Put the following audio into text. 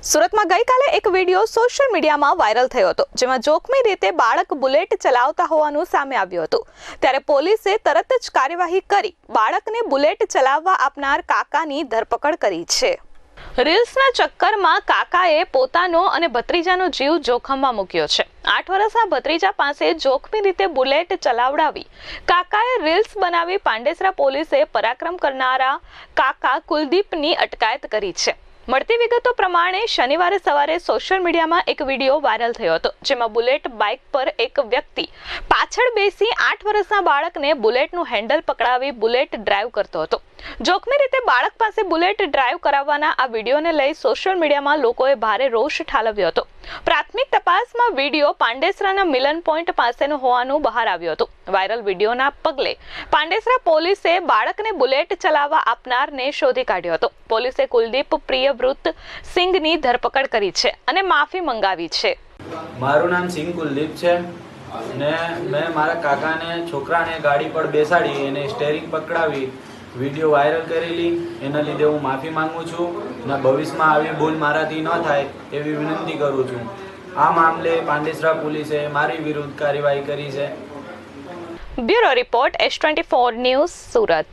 સુરતમાં ગઈકાલે એક વિડીયો સોશિયલ મીડિયામાં વાયરલ થયો હતો, જેમાં જોખમી રીતે બાળક બુલેટ ચલાવતા હોવાનું સામે આવ્યું હતું। ત્યારે પોલીસે તરત જ કાર્યવાહી કરી બાળકને બુલેટ ચલાવવા આપનાર કાકાની ધરપકડ કરી છે। રીલ્સના ચક્કરમાં કાકાએ પોતાનો અને ભત્રીજાનો જીવ જોખમમાં મૂક્યો છે। 8 વર્ષના ભત્રીજા પાસે જોખમી રીતે બુલેટ ચલાવડાવી કાકાએ રીલ્સ બનાવી પાંડેસરા પોલીસે પરાક્રમ કરનારા કાકા કુલદીપની અટકાયત કરી છે। મળતી વિગતો પ્રમાણે શનિવારે સવારે સોશિયલ મીડિયામાં એક વિડીયો વાયરલ થયો હતો, જેમાં બુલેટ બાઇક પર એક વ્યક્તિ પાછળ બેસી 8 વર્ષના બાળકને બુલેટનું હેન્ડલ પકડાવી બુલેટ ડ્રાઈવ કરતો હતો। જોખમી રીતે બાળક પાસે બુલેટ ડ્રાઈવ કરાવવાના આ વિડીયોને લઈ સોશિયલ મીડિયામાં લોકોએ ભારે રોષ ઠાલવ્યો હતો। પ્રાથમિક તપાસમાં વિડીયો પાંડેસરાના મિલન પોઈન્ટ પાસેનો હોવાનું બહાર આવ્યું હતું। વાયરલ વિડીયોના પગલે પાંડેસરા પોલીસે બાળકને બુલેટ ચલાવવા આપનારને શોધી કાઢ્યો હતો। પોલીસે કુલદીપ પ્રિયવ્રત સિંઘની ધરપકડ કરી છે અને માફી મંગાવી છે। મારું નામ સિંહ કુલદીપ છે ને મેં મારા કાકાને છોકરાને ગાડી પર બેસાડી એને સ્ટેરિંગ પકડાવી વિડીયો વાયરલ કરેલી। એના લીધે હું માફી માંગુ છું ને ભવિષ્યમાં આવી ભૂલ મારાથી ન થાય એવી વિનંતી કરું છું। આ મામલે પાંડેસરા પોલીસે મારી વિરુદ્ધ કાર્યવાહી કરી છે। Bureau report S24 news Surat.